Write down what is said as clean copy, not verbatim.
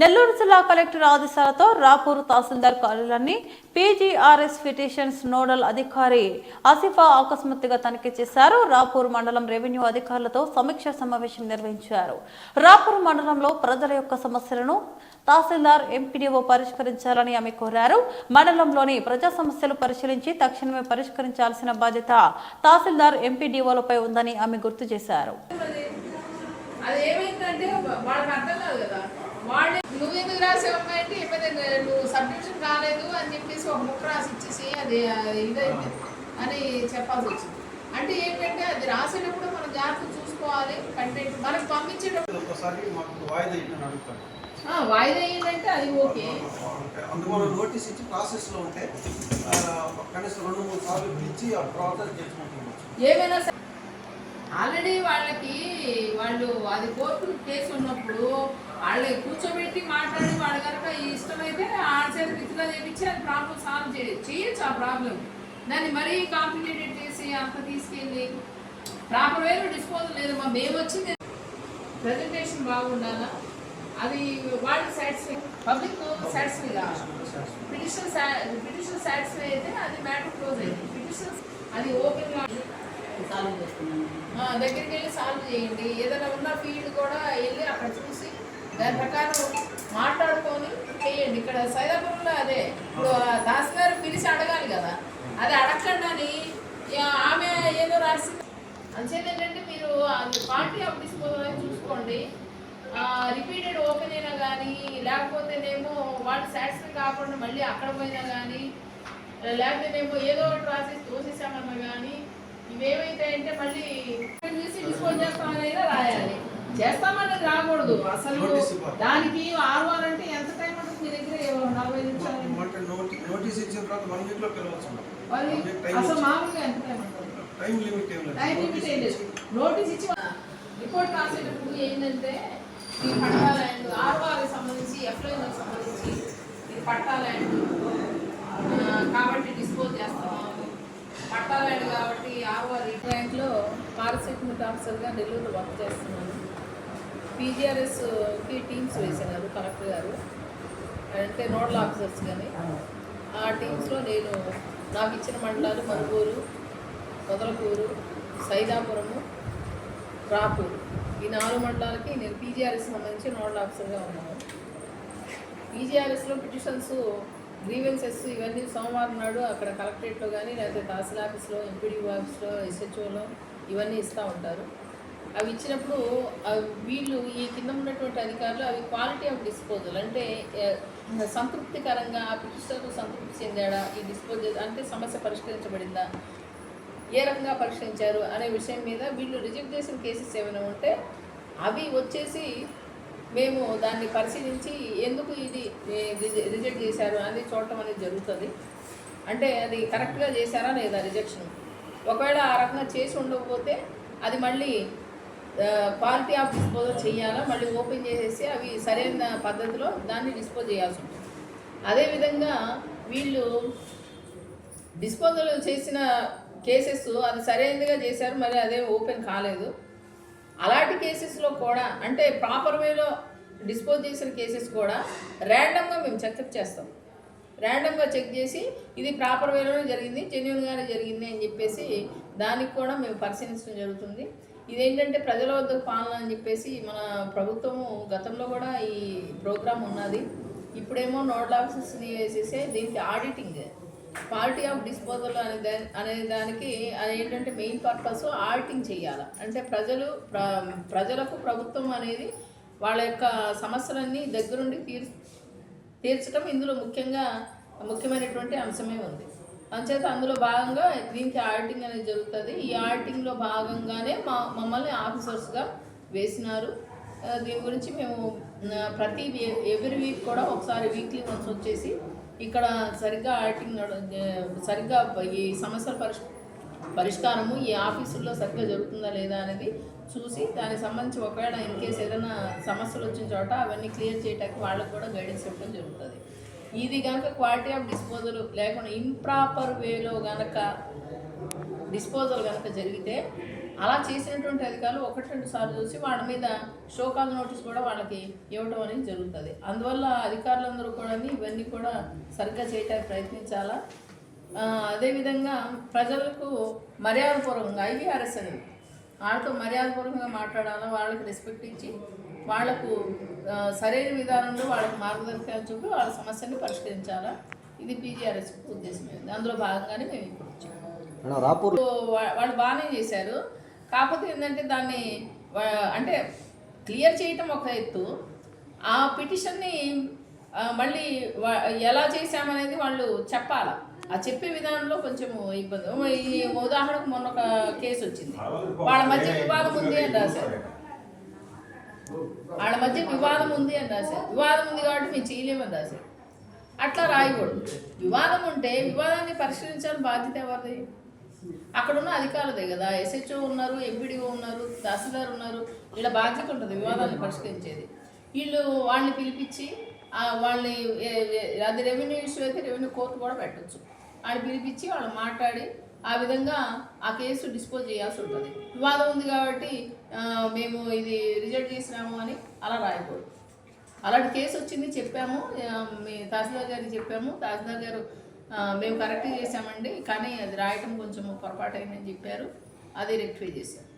నెల్లూరు జిల్లా కలెక్టర్ ఆదేశాలతో రాపూర్ తహసీల్దార్ కార్యాలయాన్ని పీజీఆర్ఎస్ పిటిషన్స్ నోడల్ అధికారి ఆసిఫా ఆకస్మికంగా తనిఖీ చేశారు. రాపూర్ మండలం రెవెన్యూ అధికారులతో సమీక్ష సమావేశం నిర్వహించారు. రాపూర్ మండలంలో ప్రజల యొక్క సమస్యలను తహసీల్దార్ ఎంపీడీఓ పరిష్కరించాలని ఆమె కోరారు. మండలంలోని ప్రజా సమస్యలు పరిశీలించి తక్షణమే పరిష్కరించాల్సిన బాధ్యత తహసీల్దార్ ఎంపీడీఓలపై ఉందని ఆమె గుర్తు చేశారు. నువ్వెందుకు రాసావంటే నువ్వు సబ్మిషన్ కాలేదు అని చెప్పేసి ఒక ముక్క రాసి ఇచ్చేసి అది ఇదైంది అని చెప్పాల్సి వచ్చింది. అంటే ఏంటంటే అది రాసేటప్పుడు మనం జాగ్రత్త చూసుకోవాలి. కంటెంట్ మనకు పంపించేటప్పుడు వాయిదా అయ్యిందంటే అది ఓకే. అందువల్ల నోటీస్ ఇచ్చి ప్రాసెస్లో ఉంటే కనీసం 2-3 సార్లు పిలిచి ఆ ప్రాసెస్ చేసుకుంటున్నాం. ఏమైనా ఆల్రెడీ వాళ్ళు అది కోర్టు కేసు ఉన్నప్పుడు వాళ్ళు కూర్చోబెట్టి మాట్లాడి వాళ్ళు కనుక ఇష్టమైతే ఆన్సర్ విత్డ్రా చేయించి అది ప్రాబ్లం సాల్వ్ చేయొచ్చు. ఆ ప్రాబ్లం దాన్ని మరీ కాంప్లికేటెడ్ చేసి అంత తీసుకెళ్ళి ప్రాపర్ వేలో డిస్పోజల్ లేదు. మేము వచ్చింది ప్రజెంటేషన్ బాగుండాలా, అది వాళ్ళు సాటిస్ఫై, పబ్లిక్ సాటిస్ఫై కావాలి. పిటిషన్ సాటిస్ఫై అయితే అది మ్యాటర్ క్లోజ్ అయింది. పిటిషన్ అది ఓపెన్గా దగ్గరికి వెళ్ళి సాల్వ్ చేయండి. ఏదైనా ఉన్న ఫీల్డ్ కూడా వెళ్ళి అక్కడ చూసి దాని ప్రకారం మాట్లాడుకొని చేయండి. ఇక్కడ సైదాపురంలో అదే ఇప్పుడు దాస్ గారు పిలిచి అడగాలి కదా, అది అడగండి ఆమె ఏదో రాసి అంచేది ఏంటంటే మీరు పార్టీ ఆఫ్ డిస్పోజల్ అని చూసుకోండి. రిపీటెడ్ ఓపెన్ అయినా కానీ లేకపోతేనేమో వాళ్ళు సాటిస్ఫై కాకుండా మళ్ళీ అక్కడ పోయినా కానీ లేకపోతేనేమో ఏదో ఒకటి రాసి తోసేసామన్నా కానీ ఇవేమైతే అంటే మళ్ళీ చూసి డిస్పోజ్ చేస్తామనేది రాయాలి. చేస్తామనేది రాకూడదు. అసలు దానికి 6 వారాలు అంటే ఎంత టైం ఉంటుంది మీ దగ్గర? 40 నిమిషాలు. అసలు మామూలుగా ఎంత టైం ఉంటుంది? టైం లిమిట్ ఏం లేదు. నోటీస్ ఇచ్చి రిపోర్ట్ రాసేటప్పుడు ఏంటంటే ఈ పట్టా ల్యాండ్ 6 వారాలకు సంబంధించి ఎఫ్ఐఆర్కి సంబంధించి ఇది పట్టా ల్యాండ్ కాబట్టి డిస్పోజ్ చేస్తాము, పట్టా ల్యాండ్ కాబట్టి 6 వారి బ్యాంక్లో పారిశ్రామిక ఆఫీసర్గా నెల్లూరు వర్క్ చేస్తున్నాను. పీజీఆర్ఎస్కి టీమ్స్ వేసినారు కలెక్టర్ గారు, అంటే నోడల్ ఆఫీసర్స్. కానీ ఆ టీమ్స్లో నేను నాకు ఇచ్చిన మండలాలు మనుగూరు, మొదలకూరు, సైదాపురము, రాపూర్, ఈ 4 మండలాలకి నేను పీజీఆర్ఎస్ సంబంధించి నోడల్ ఆఫీసర్గా ఉన్నాను. పీజీఆర్ఎస్లో పిటిషన్స్, గ్రీవెన్సెస్ ఇవన్నీ సోమవారం నాడు అక్కడ కలెక్టరేట్లో కానీ లేకపోతే తహసీల్ ఆఫీస్లో, ఎంపీడీఓ ఆఫీస్లో, ఎస్హెచ్ఓలో ఇవన్నీ ఇస్తూ ఉంటారు. అవి ఇచ్చినప్పుడు వీళ్ళు ఈ కింద ఉన్నటువంటి అధికారులు అవి క్వాలిటీ ఆఫ్ డిస్పోజల్ అంటే సంతృప్తికరంగా ఆ పిటిషనర్కు సంతృప్తి చెందాడా, ఈ డిస్పోజల్ అంటే సమస్య పరిష్కరించబడిందా, ఏ రకంగా పరిష్కరించారు అనే విషయం మీద వీళ్ళు రిజెక్ట్ చేసిన కేసెస్ ఏమైనా ఉంటే అవి వచ్చేసి మేము దాన్ని పరిశీలించి ఎందుకు ఇది రిజెక్ట్ చేశారు అనేది చూడటం అనేది జరుగుతుంది. అంటే అది కరెక్ట్గా చేశారా లేదా రిజెక్షన్. ఒకవేళ ఆ రకంగా చేసి ఉండకపోతే అది మళ్ళీ క్వాలిటీ ఆఫ్ డిస్పోజల్ చేయాలా, మళ్ళీ ఓపెన్ చేసేసి అవి సరైన పద్ధతిలో దాన్ని డిస్పోజ్ చేయాల్సి ఉంటుంది. అదేవిధంగా వీళ్ళు డిస్పోజల్ చేసిన కేసెస్ అది సరైనదిగా చేశారు, మరి అదే ఓపెన్ కాలేదు. అలాంటి కేసెస్లో కూడా అంటే ప్రాపర్ వేలో డిస్పోజ్ చేసిన కేసెస్ కూడా ర్యాండమ్గా మేము చెకప్ చేస్తాం. ర్యాండమ్గా చెక్ చేసి ఇది ప్రాపర్ వేలోనే జరిగింది, జెన్యూన్గానే జరిగింది అని చెప్పేసి దానికి కూడా మేము పరిశీలించడం జరుగుతుంది. ఇదేంటంటే ప్రజల వద్దకు పాలన అని చెప్పేసి మన ప్రభుత్వము గతంలో కూడా ఈ ప్రోగ్రాం ఉన్నది. ఇప్పుడేమో నోడల్ ఆఫీసర్స్ని వేసేసి దీనికి ఆడిటింగ్, క్వాలిటీ ఆఫ్ డిస్పోజల్ అనే దానికి ఏంటంటే మెయిన్ పర్పస్ ఆడిటింగ్ చేయాలి. అంటే ప్రజలకు ప్రభుత్వం అనేది వాళ్ళ యొక్క సమస్యలన్నీ దగ్గరుండి తీర్చడం ఇందులో ముఖ్యమైనటువంటి అంశమే ఉంది. అంచేత అందులో భాగంగా దీనికి ఆడిటింగ్ అనేది జరుగుతుంది. ఈ ఆడిటింగ్లో భాగంగానే మమ్మల్ని ఆఫీసర్స్గా వేసినారు. దీని గురించి మేము ఎవ్రీ వీక్ కూడా ఒకసారి వీక్లీ వన్స్ వచ్చేసి ఇక్కడ సరిగ్గా ఆడిటింగ్ సరిగ్గా ఈ సమస్యల పరిష్కారము ఈ ఆఫీసుల్లో సరిగ్గా జరుగుతుందా లేదా అనేది చూసి దానికి సంబంధించి ఒకవేళ ఇన్ కేసు ఏదైనా సమస్యలు వచ్చిన చోట అవన్నీ క్లియర్ చేయడానికి వాళ్ళకు కూడా గైడెన్స్ ఇవ్వడం జరుగుతుంది. ఇది కనుక క్వాలిటీ ఆఫ్ డిస్పోజల్ లేకుండా ఇంప్రాపర్ వేలో కనుక డిస్పోజల్ కనుక జరిగితే అలా చేసినటువంటి అధికారులు 1-2 సార్లు చూసి వాళ్ళ మీద షోకాల్ నోటీస్ కూడా వాళ్ళకి ఇవ్వటం అనేది జరుగుతుంది. అందువల్ల అధికారులందరూ కూడా ఇవన్నీ కూడా సరిగ్గా చేయడానికి ప్రయత్నించాలా. అదేవిధంగా ప్రజలకు మర్యాదపూర్వకంగా ఐవీఆర్ఎస్ అనేది వాళ్ళతో మర్యాదపూర్వకంగా మాట్లాడాలా, వాళ్ళకి రెస్పెక్ట్ ఇచ్చి వాళ్లకు సరైన విధానంలో వాళ్ళకి మార్గదర్శకాలు చూపి వాళ్ళ సమస్యని పరిష్కరించాలా. ఇది పీజీఆర్ఎస్ ఉద్దేశమైంది. అందులో భాగంగానే మేము ఇప్పుడు వచ్చాము. వాళ్ళు బాగానే చేశారు. కాకపోతే ఏంటంటే దాన్ని అంటే క్లియర్ చేయటం ఒక ఎత్తు, ఆ పిటిషన్ని మళ్ళీ ఎలా చేశామనేది వాళ్ళు చెప్పాలి. ఆ చెప్పే విధానంలో కొంచెం ఇబ్బంది. ఈ ఉదాహరణకు మొన్న ఒక కేసు వచ్చింది, వాళ్ళ మధ్య వివాదం ఉంది అని రాశారు. వాళ్ళ మధ్య వివాదం ఉంది అని రాశారు. వివాదం ఉంది కాబట్టి మేము చేయలేమని రాశారు. అట్లా రాయకూడదు. వివాదం ఉంటే వివాదాన్ని పరిష్కరించాలని బాధ్యత ఎవరిది? అక్కడున్న అధికారులదే కదా. ఎస్హెచ్ఓ ఉన్నారు, ఎంపీడీఓ ఉన్నారు, తహసీల్దార్ ఉన్నారు. వీళ్ళ బాధ్యత ఉంటుంది వివాదాన్ని పరిష్కరించేది. వీళ్ళు వాళ్ళని పిలిపించి వాళ్ళని, అది రెవెన్యూ ఇష్యూ అయితే రెవెన్యూ కోర్టు కూడా పెట్టచ్చు. వాళ్ళని పిలిపించి వాళ్ళు మాట్లాడి ఆ విధంగా ఆ కేసు డిస్పోజ్ చేయాల్సి ఉంటుంది. వివాదం ఉంది కాబట్టి మేము ఇది రిజెక్ట్ చేసినాము అని అలా రాయకూడదు. అలాంటి కేసు వచ్చింది, చెప్పాము, మీ తహసీల్దార్ గారికి చెప్పాము. తహసీల్దార్ గారు మేము కరెక్ట్ చేసామండి, కానీ అది రాయటం కొంచెం పొరపాటు అయిందని చెప్పారు. అది రెక్టిఫై చేశారు.